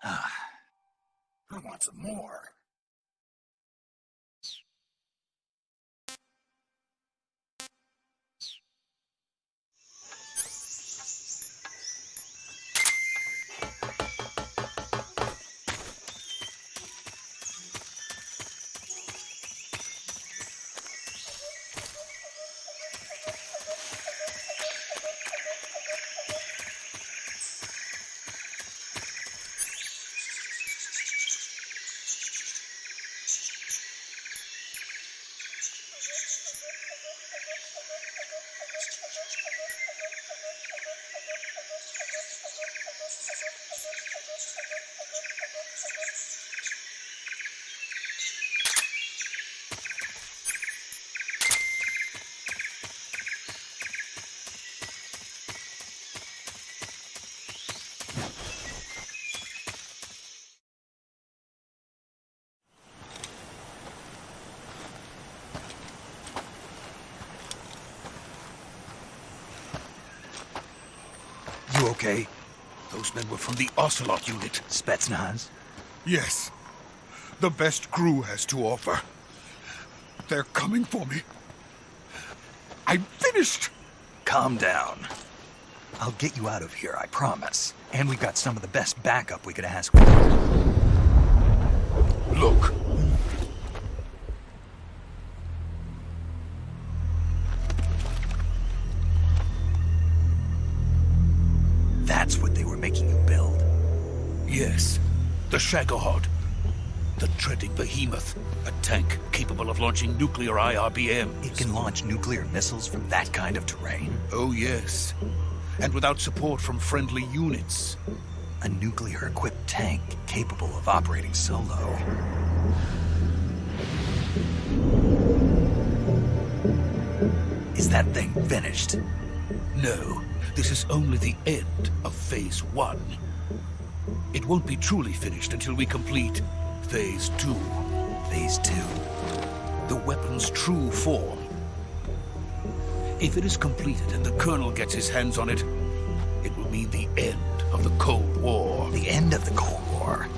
I want some more. You okay? Those men were from the Ocelot unit. Spetsnaz? Yes. The best crew has to offer. They're coming for me. I'm finished! Calm down. I'll get you out of here, I promise. And we've got some of the best backup we could ask for. Look. That's what they were making you build? Yes. The Shagohod. The treading behemoth. A tank capable of launching nuclear IRBMs. It can launch nuclear missiles from that kind of terrain? Oh, yes. And without support from friendly units. A nuclear-equipped tank capable of operating solo. Is that thing finished? No. This is only the end of Phase 1. It won't be truly finished until we complete Phase 2. Phase 2? The weapon's true form. If it is completed and the Colonel gets his hands on it, it will mean the end of the Cold War. The end of the Cold War?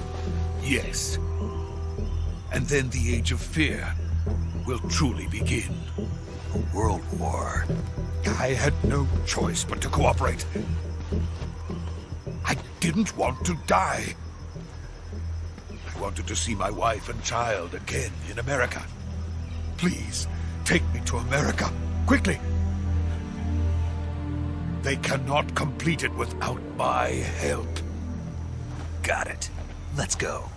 Yes. And then the Age of Fear will truly begin. A world war. I had no choice but to cooperate. I didn't want to die. I wanted to see my wife and child again in America. Please, take me to America, quickly. They cannot complete it without my help. Got it. Let's go.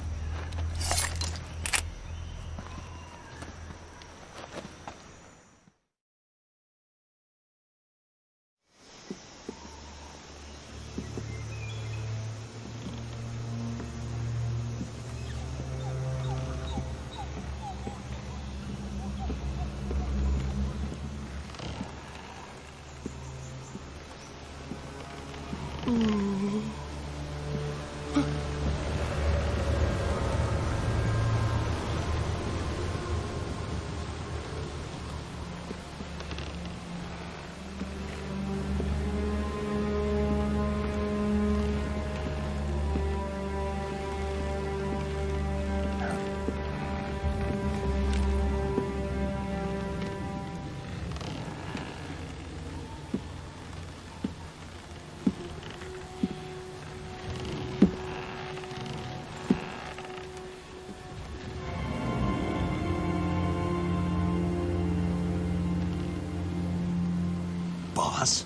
Boss?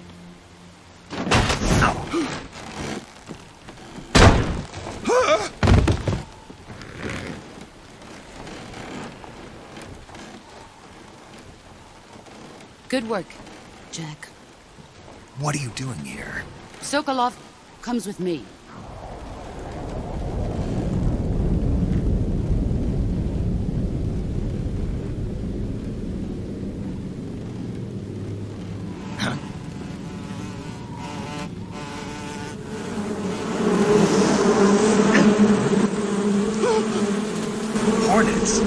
Good work, Jack. What are you doing here? Sokolov comes with me. Hornets?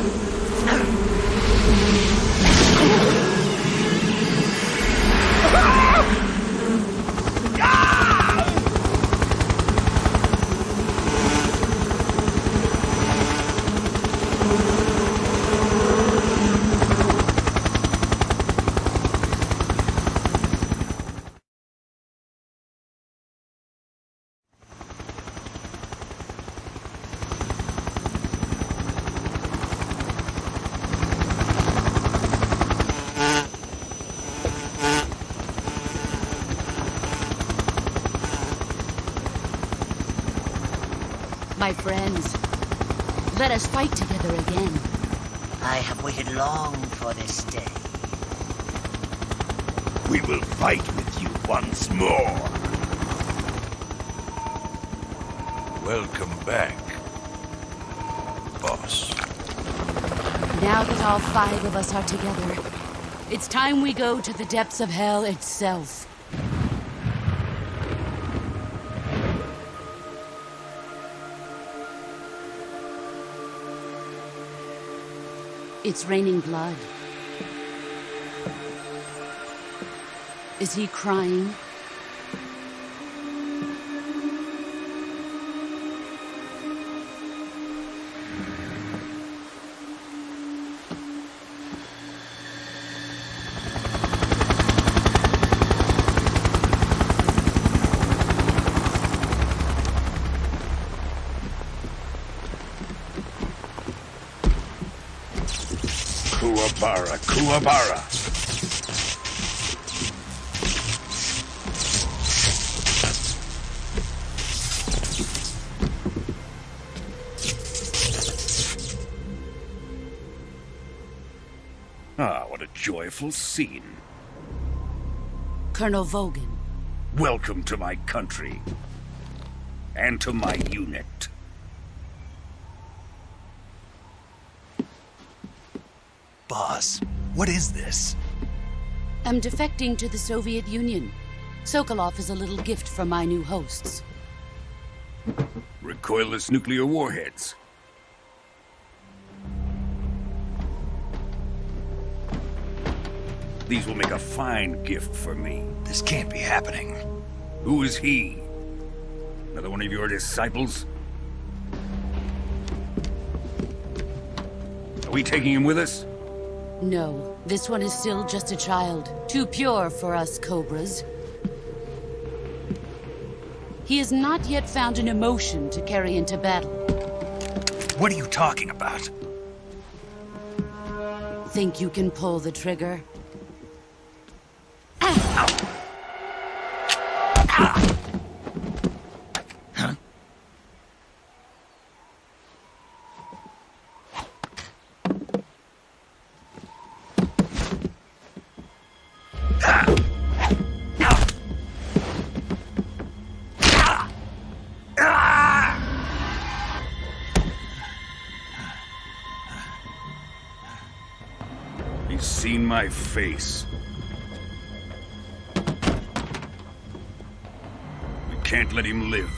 My friends, let us fight together again. I have waited long for this day. We will fight with you once more. Welcome back, boss. Now that all 5 of us are together, it's time we go to the depths of hell itself. It's raining blood. Is he crying? Kuwabara, Kuwabara. Ah, what a joyful scene. Colonel Vogan. Welcome to my country. And to my unit. Boss, what is this? I'm defecting to the Soviet Union. Sokolov is a little gift from my new hosts. Recoilless nuclear warheads. These will make a fine gift for me. This can't be happening. Who is he? Another one of your disciples? Are we taking him with us? No, this one is still just a child. Too pure for us Cobras. He has not yet found an emotion to carry into battle. What are you talking about? Think you can pull the trigger? He's seen my face. We can't let him live.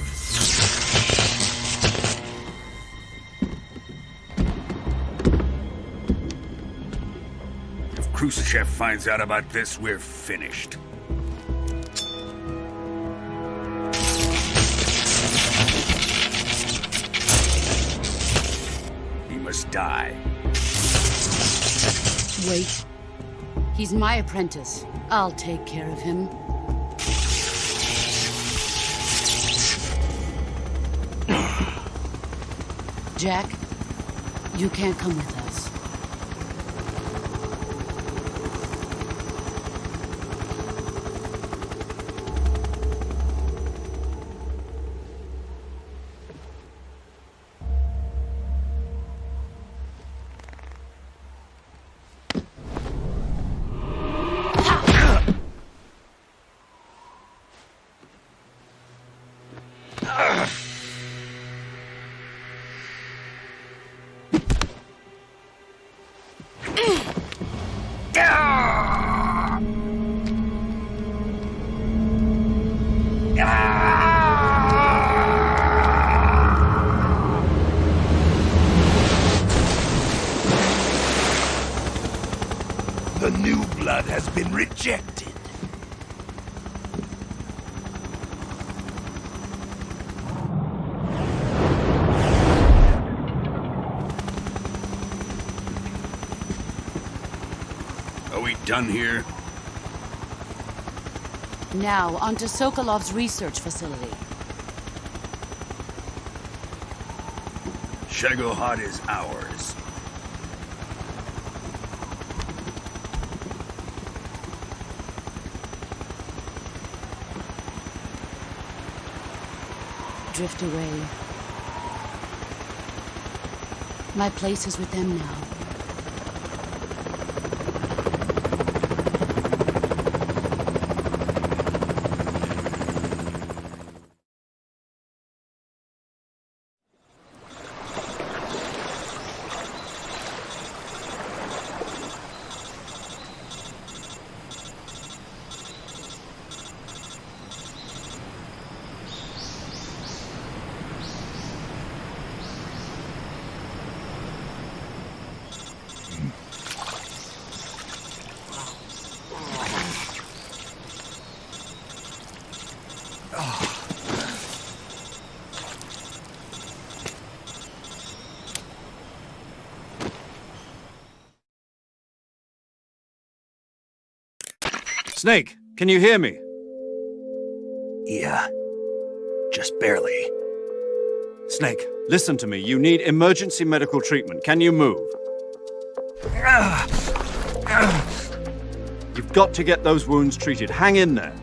If Khrushchev finds out about this, we're finished. He must die. Wait. He's my apprentice. I'll take care of him. Jack, you can't come with us. The new blood has been rejected. Are we done here? Now, onto Sokolov's research facility. Shagohod is ours. Drift away. My place is with them now. Snake, can you hear me? Yeah, just barely. Snake, listen to me. You need emergency medical treatment. Can you move? You've got to get those wounds treated. Hang in there.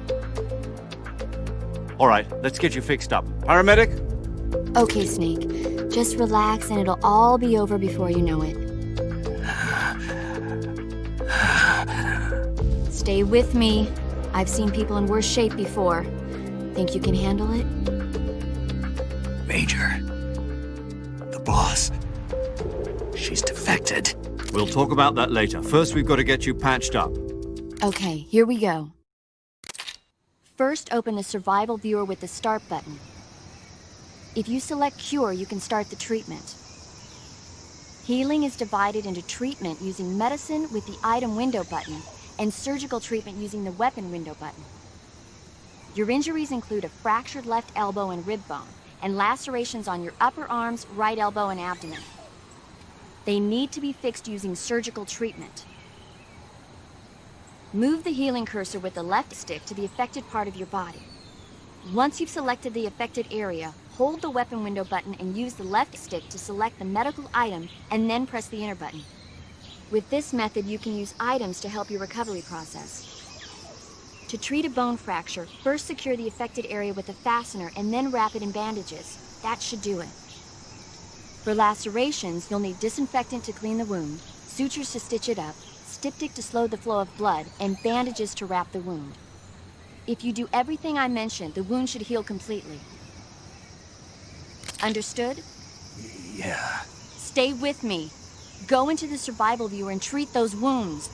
All right, let's get you fixed up. Paramedic? Okay, Snake. Just relax and it'll all be over before you know it. Stay with me. I've seen people in worse shape before. Think you can handle it? Major. The boss. She's defected. We'll talk about that later. First, we've got to get you patched up. Okay, here we go. First, open the survival viewer with the start button. If you select cure, you can start the treatment. Healing is divided into treatment using medicine with the item window button and surgical treatment using the weapon window button. Your injuries include a fractured left elbow and rib bone, and lacerations on your upper arms, right elbow, and abdomen. They need to be fixed using surgical treatment. Move the healing cursor with the left stick to the affected part of your body. Once you've selected the affected area, hold the weapon window button and use the left stick to select the medical item, and then press the enter button. With this method, you can use items to help your recovery process. To treat a bone fracture, first secure the affected area with a fastener and then wrap it in bandages. That should do it. For lacerations, you'll need disinfectant to clean the wound, sutures to stitch it up, styptic to slow the flow of blood, and bandages to wrap the wound. If you do everything I mentioned, the wound should heal completely. Understood? Yeah. Stay with me. Go into the survival viewer and treat those wounds.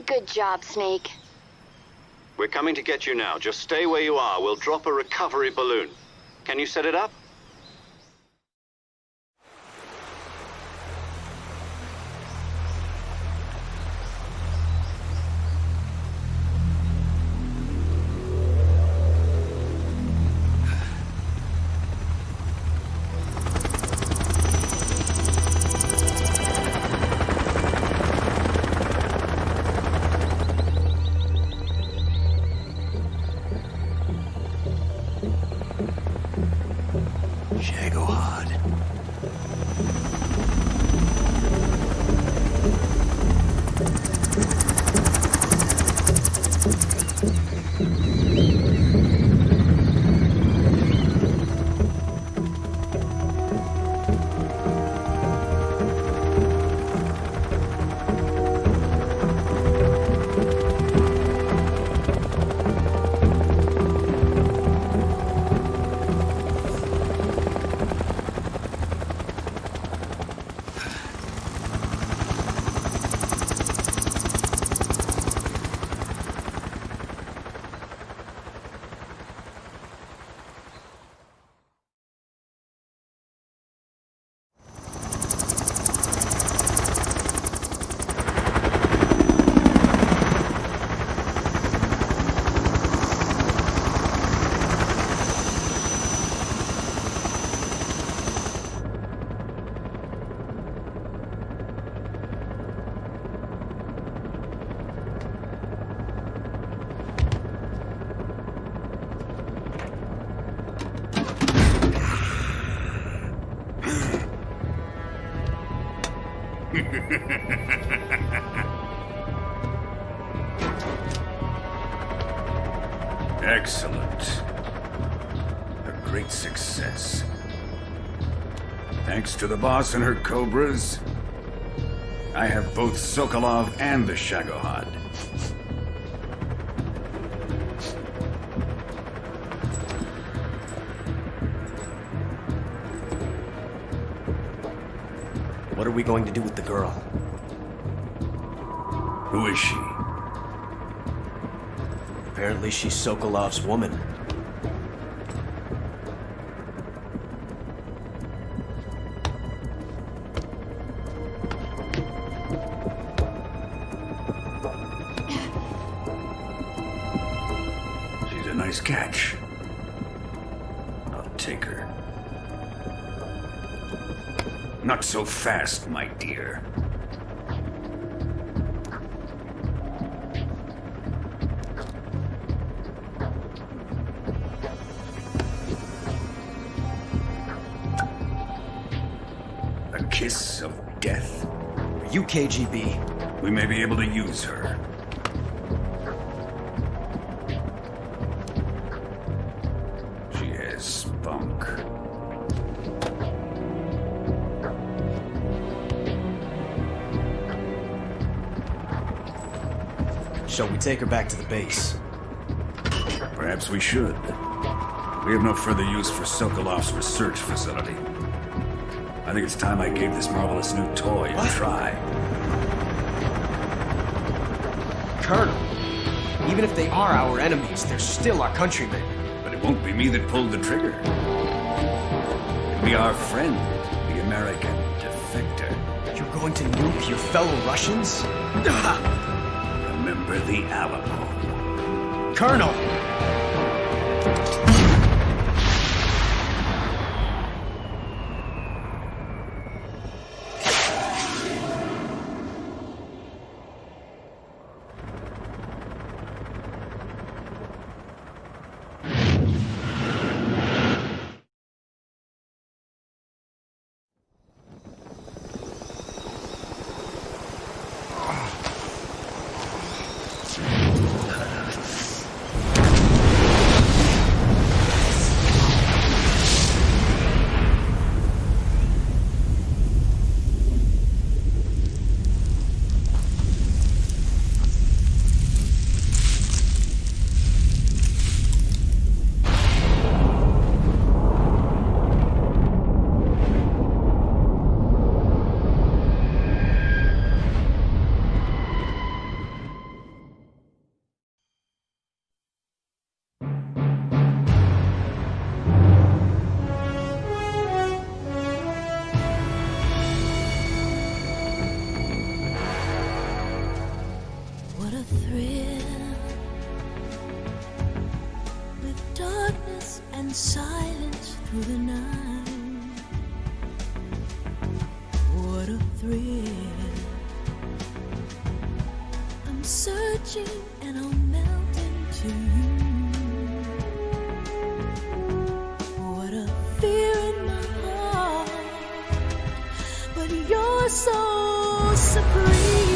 Good job, Snake. We're coming to get you now. Just stay where you are. We'll drop a recovery balloon. Can you set it up? Excellent. A great success. Thanks to the boss and her cobras, I have both Sokolov and the Shagohod. What are we going to do with the girl? Who is she? Apparently she's Sokolov's woman. She's a nice catch. I'll take her. Not so fast, my dear. A kiss of death. Are you KGB? We may be able to use her. She has spunk. Shall we take her back to the base? Perhaps we should. We have no further use for Sokolov's research facility. I think it's time I gave this marvelous new toy a try. Colonel, even if they are our enemies, they're still our countrymen. But it won't be me that pulled the trigger. It'll be our friend, the American defector. You're going to nuke your fellow Russians? Remember the Alamo. Colonel! What a thrill, with darkness and silence through the night. What a thrill, I'm searching and I'll melt into you. What a fear in my heart, but you're so supreme.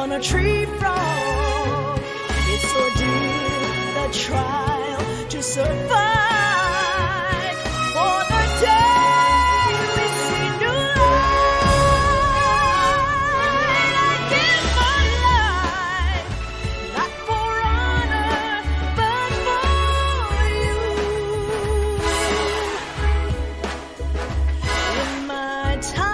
A tree frog, it's ordeal, the trial to survive. For the day we see new light, I give my life, not for honor, but for you. In my time,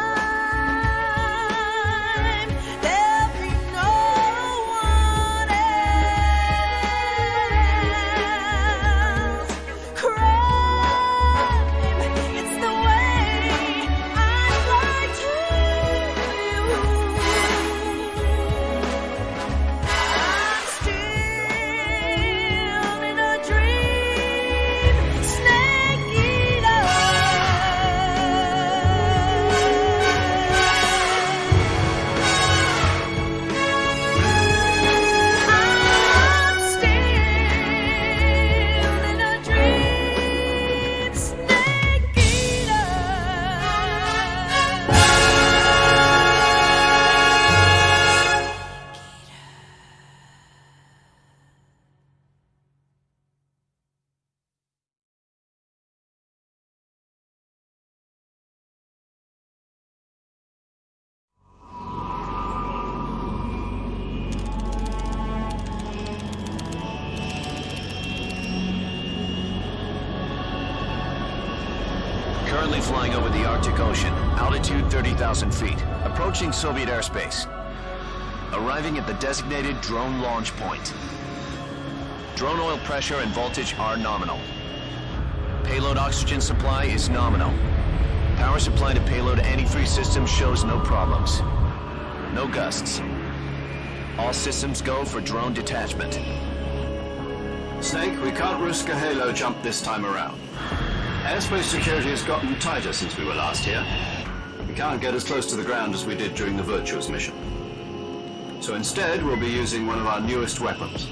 Currently flying over the Arctic Ocean, altitude 30,000 feet, approaching Soviet airspace. Arriving at the designated drone launch point. Drone oil pressure and voltage are nominal. Payload oxygen supply is nominal. Power supply to payload antifreeze system shows no problems. No gusts. All systems go for drone detachment. Snake, we can't risk a halo jump this time around. Airspace security has gotten tighter since we were last here. We can't get as close to the ground as we did during the Virtuous mission. So instead, we'll be using one of our newest weapons.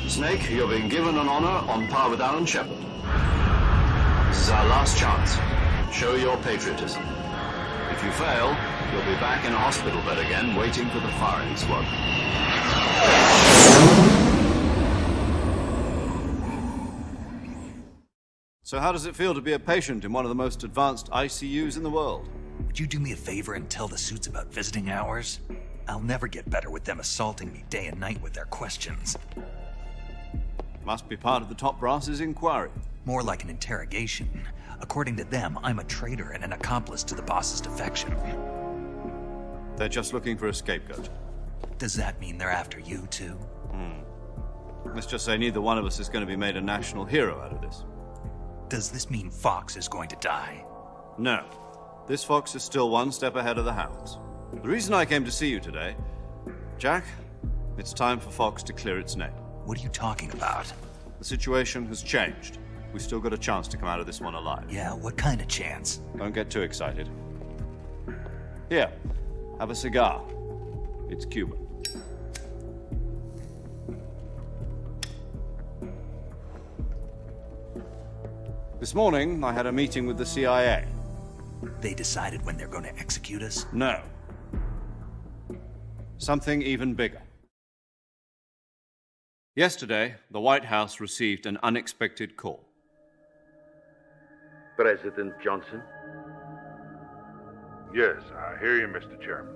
Snake, you're being given an honor on par with Alan Shepard. This is our last chance. Show your patriotism. If you fail, you'll be back in a hospital bed again, waiting for the firing squad. So how does it feel to be a patient in one of the most advanced ICUs in the world? Would you do me a favor and tell the suits about visiting hours? I'll never get better with them assaulting me day and night with their questions. Must be part of the top brass's inquiry. More like an interrogation. According to them, I'm a traitor and an accomplice to the boss's defection. They're just looking for a scapegoat. Does that mean they're after you, too? Let's just say neither one of us is going to be made a national hero out of this. Does this mean Fox is going to die? No. This fox is still one step ahead of the hounds. The reason I came to see you today, Jack, it's time for Fox to clear its name. What are you talking about? The situation has changed. We've still got a chance to come out of this one alive. Yeah, what kind of chance? Don't get too excited. Here, have a cigar. It's Cuban. This morning, I had a meeting with the CIA. They decided when they're going to execute us? No. Something even bigger. Yesterday, the White House received an unexpected call. President Johnson? Yes, I hear you, Mr. Chairman.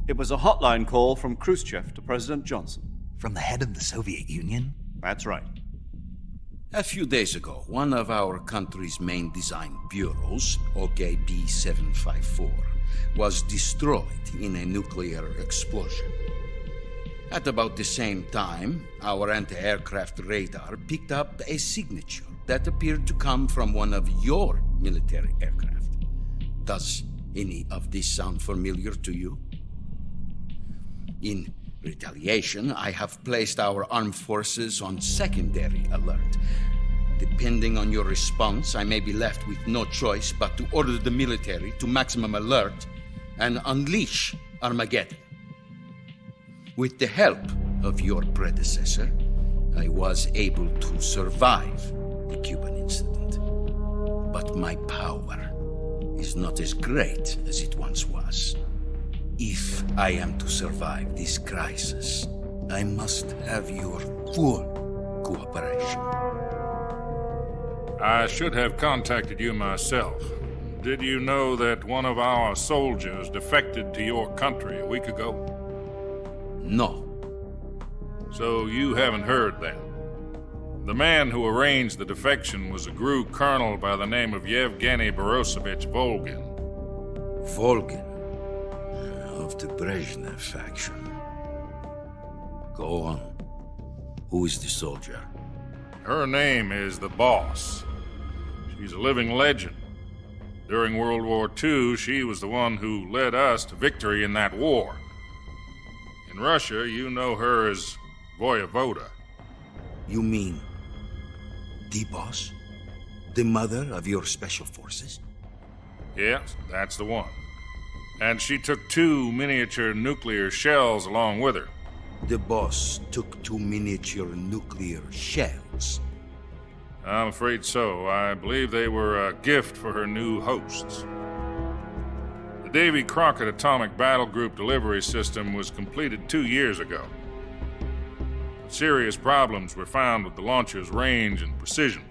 It was a hotline call from Khrushchev to President Johnson. From the head of the Soviet Union? That's right. A few days ago, one of our country's main design bureaus, OKB 754, was destroyed in a nuclear explosion. At about the same time, our anti-aircraft radar picked up a signature that appeared to come from one of your military aircraft. Does any of this sound familiar to you? In retaliation, I have placed our armed forces on secondary alert. Depending on your response, I may be left with no choice but to order the military to maximum alert and unleash Armageddon. With the help of your predecessor, I was able to survive the Cuban incident. But my power is not as great as it once was. If I am to survive this crisis, I must have your full cooperation. I should have contacted you myself. Did you know that one of our soldiers defected to your country a week ago? No. So you haven't heard then. The man who arranged the defection was a GRU colonel by the name of Yevgeny Borisovich Volgin. Volgin? Of the Brezhnev faction. Go on. Who is the soldier? Her name is the Boss. She's a living legend. During World War II, she was the one who led us to victory in that war. In Russia, you know her as Voyevoda. You mean the Boss? The mother of your special forces? Yes, that's the one. And she took 2 miniature nuclear shells along with her. The Boss took 2 miniature nuclear shells? I'm afraid so. I believe they were a gift for her new hosts. The Davy Crockett Atomic Battle Group delivery system was completed 2 years ago. Serious problems were found with the launcher's range and precision.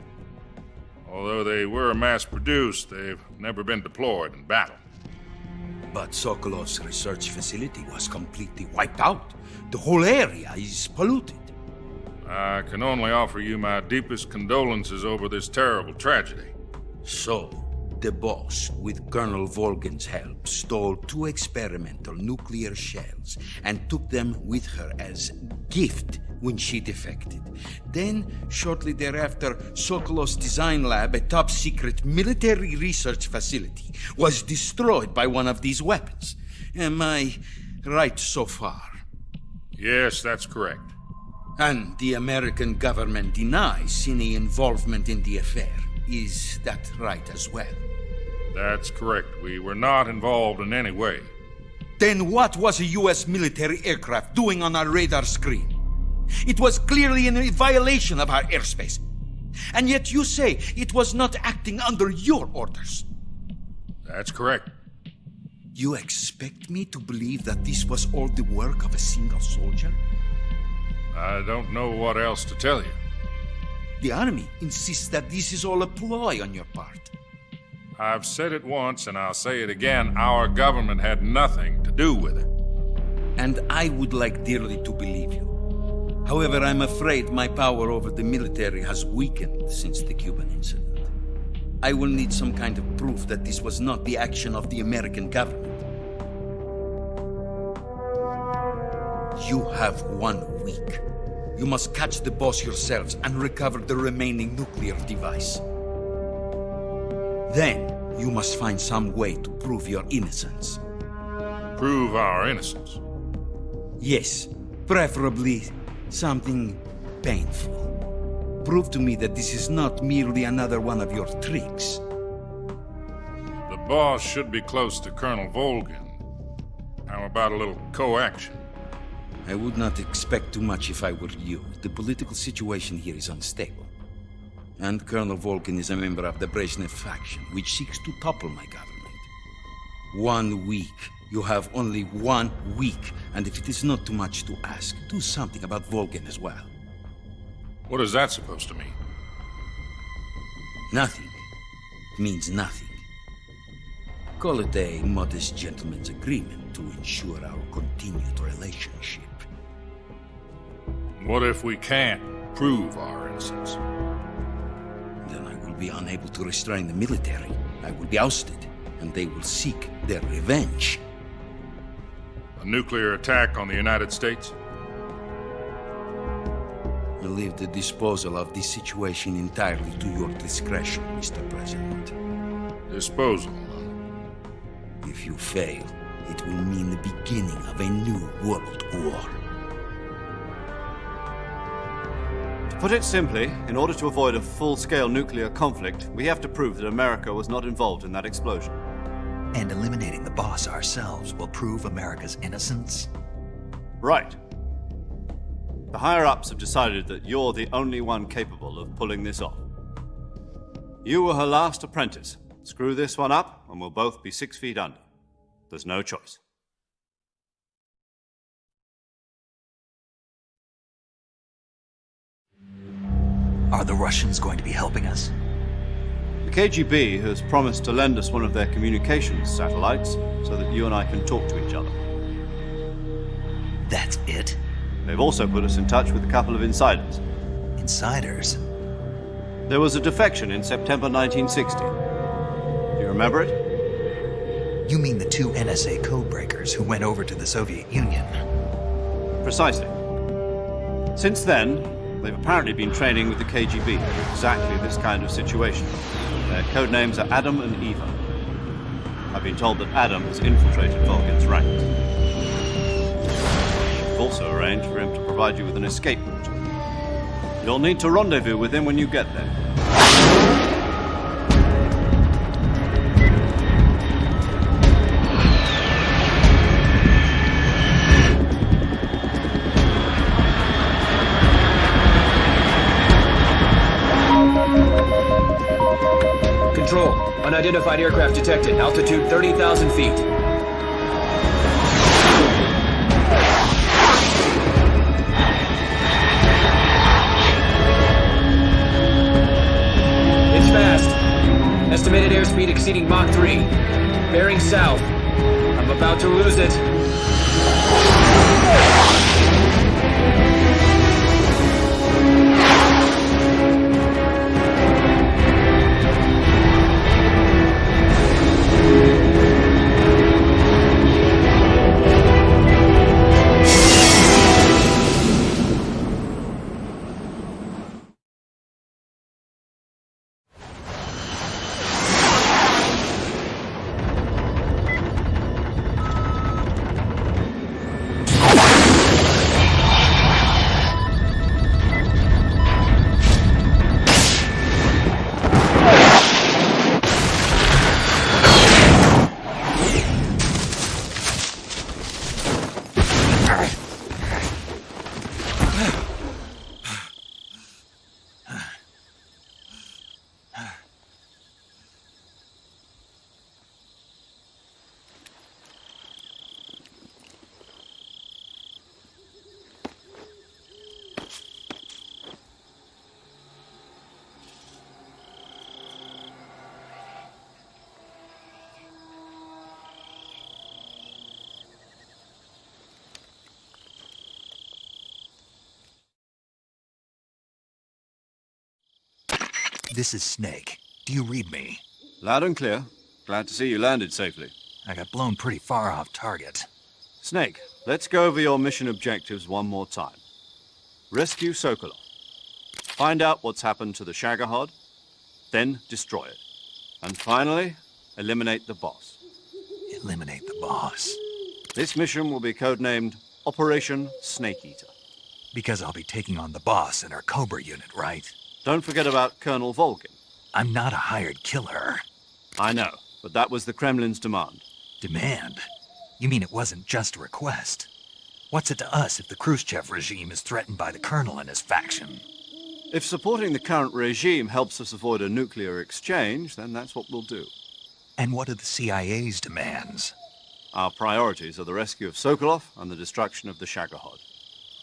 Although they were mass-produced, they've never been deployed in battle. But Sokolov's research facility was completely wiped out. The whole area is polluted. I can only offer you my deepest condolences over this terrible tragedy. So, the Boss, with Colonel Volgin's help, stole 2 experimental nuclear shells and took them with her as gift when she defected. Then, shortly thereafter, Sokolov's design lab, a top-secret military research facility, was destroyed by one of these weapons. Am I right so far? Yes, that's correct. And the American government denies any involvement in the affair. Is that right as well? That's correct. We were not involved in any way. Then what was a U.S. military aircraft doing on our radar screen? It was clearly in violation of our airspace. And yet you say it was not acting under your orders. That's correct. You expect me to believe that this was all the work of a single soldier? I don't know what else to tell you. The Army insists that this is all a ploy on your part. I've said it once and I'll say it again. Our government had nothing to do with it. And I would like dearly to believe you. However, I'm afraid my power over the military has weakened since the Cuban incident. I will need some kind of proof that this was not the action of the American government. You have 1 week. You must catch the Boss yourselves and recover the remaining nuclear device. Then, you must find some way to prove your innocence. Prove our innocence? Yes, preferably something painful. Prove to me that this is not merely another one of your tricks. The Boss should be close to Colonel Volgin. How about a little co-action? I would not expect too much if I were you. The political situation here is unstable. And Colonel Volkin is a member of the Brezhnev faction, which seeks to topple my government. 1 week. You have only 1 week, and if it is not too much to ask, do something about Volkin as well. What is that supposed to mean? Nothing. It means nothing. Call it a modest gentleman's agreement to ensure our continued relationship. What if we can't prove our innocence? Then I will be unable to restrain the military. I will be ousted, and they will seek their revenge. A nuclear attack on the United States? I leave the disposal of this situation entirely to your discretion, Mr. President. Disposal? If you fail, it will mean the beginning of a new world war. To put it simply, in order to avoid a full-scale nuclear conflict, we have to prove that America was not involved in that explosion. And eliminating the boss ourselves will prove America's innocence? Right. The higher-ups have decided that you're the only one capable of pulling this off. You were her last apprentice. Screw this one up, and we'll both be 6 feet under. There's no choice. Are the Russians going to be helping us? The KGB has promised to lend us one of their communications satellites so that you and I can talk to each other. That's it? They've also put us in touch with a couple of insiders. Insiders? There was a defection in September 1960. Do you remember it? You mean the 2 NSA codebreakers who went over to the Soviet Union? Precisely. Since then, they've apparently been training with the KGB for exactly this kind of situation. Their codenames are Adam and Eva. I've been told that Adam has infiltrated Volkin's ranks. We've also arranged for him to provide you with an escape route. You'll need to rendezvous with him when you get there. Control. Unidentified aircraft detected. Altitude 30,000 feet. It's fast. Estimated airspeed exceeding Mach 3. Bearing south. I'm about to lose it. This is Snake. Do you read me? Loud and clear. Glad to see you landed safely. I got blown pretty far off target. Snake, let's go over your mission objectives one more time. Rescue Sokolov. Find out what's happened to the Shagohod, then destroy it. And finally, eliminate the boss. Eliminate the boss? This mission will be codenamed Operation Snake Eater. Because I'll be taking on the boss and her Cobra unit, right? Don't forget about Colonel Volkin. I'm not a hired killer. I know, but that was the Kremlin's demand. Demand? You mean it wasn't just a request? What's it to us if the Khrushchev regime is threatened by the Colonel and his faction? If supporting the current regime helps us avoid a nuclear exchange, then that's what we'll do. And what are the CIA's demands? Our priorities are the rescue of Sokolov and the destruction of the Shagohod.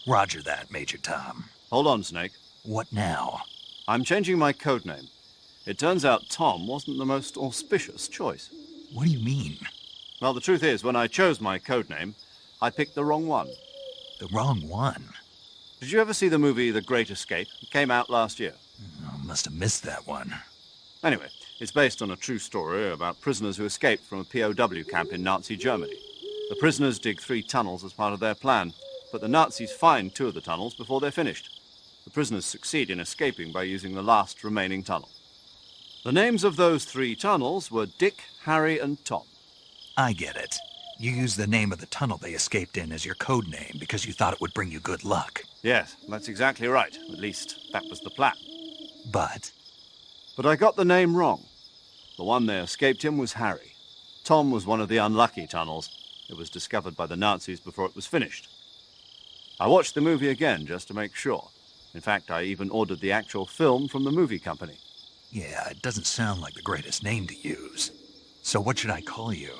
Roger that, Major Tom. Hold on, Snake. What now? I'm changing my codename. It turns out Tom wasn't the most auspicious choice. What do you mean? Well, the truth is, when I chose my codename, I picked the wrong one. The wrong one? Did you ever see the movie The Great Escape? It came out last year. Oh, must have missed that one. Anyway, it's based on a true story about prisoners who escaped from a POW camp in Nazi Germany. The prisoners dig 3 tunnels as part of their plan, but the Nazis find 2 of the tunnels before they're finished. The prisoners succeed in escaping by using the last remaining tunnel. The names of those 3 tunnels were Dick, Harry, and Tom. I get it. You used the name of the tunnel they escaped in as your code name because you thought it would bring you good luck. Yes, that's exactly right. At least, that was the plan. But I got the name wrong. The one they escaped in was Harry. Tom was one of the unlucky tunnels. It was discovered by the Nazis before it was finished. I watched the movie again just to make sure. In fact, I even ordered the actual film from the movie company. yeah, it doesn't sound like the greatest name to use. So what should I call you?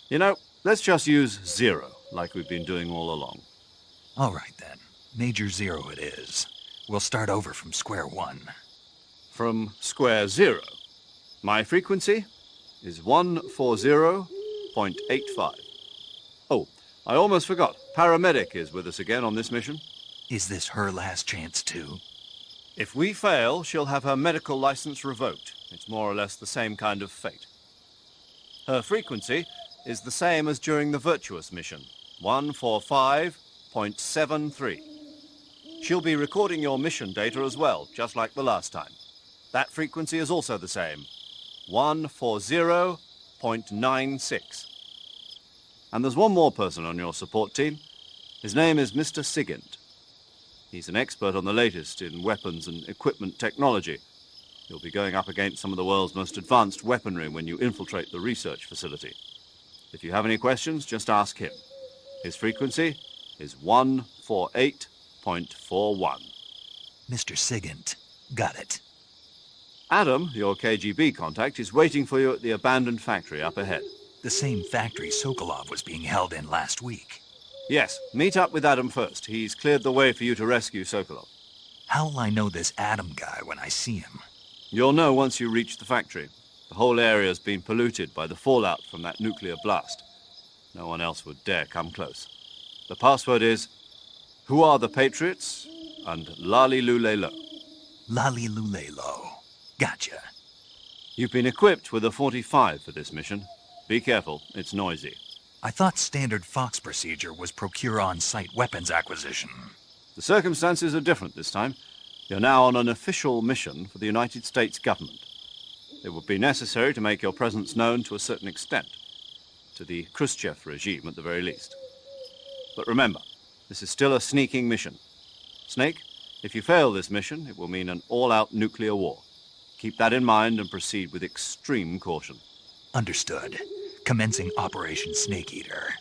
You know, let's just use Zero, like we've been doing all along. All right, then. Major Zero it is. We'll start over from square one. From square zero. My frequency is 140.85. Oh, I almost forgot. Paramedic is with us again on this mission. Is this her last chance, too? If we fail, she'll have her medical license revoked. It's more or less the same kind of fate. Her frequency is the same as during the Virtuous mission, 145.73. She'll be recording your mission data as well, just like the last time. That frequency is also the same, 140.96. And there's one more person on your support team. His name is Mr. Sigint. He's an expert on the latest in weapons and equipment technology. You'll be going up against some of the world's most advanced weaponry when you infiltrate the research facility. If you have any questions, just ask him. His frequency is 148.41. Mr. Sigint. Got it. Adam, your KGB contact, is waiting for you at the abandoned factory up ahead. The same factory Sokolov was being held in last week. Yes, meet up with Adam first. He's cleared the way for you to rescue Sokolov. How will I know this Adam guy when I see him? You'll know once you reach the factory. The whole area's been polluted by the fallout from that nuclear blast. No one else would dare come close. The password is, "Who are the Patriots?" and "Lali Lule Lo." Lali Lule Lo. Gotcha. You've been equipped with a 45 for this mission. Be careful, it's noisy. I thought standard Fox procedure was procure on-site weapons acquisition. The circumstances are different this time. You're now on an official mission for the United States government. It would be necessary to make your presence known to a certain extent, to the Khrushchev regime at the very least. But remember, this is still a sneaking mission. Snake, if you fail this mission, it will mean an all-out nuclear war. Keep that in mind and proceed with extreme caution. Understood. Commencing Operation Snake Eater.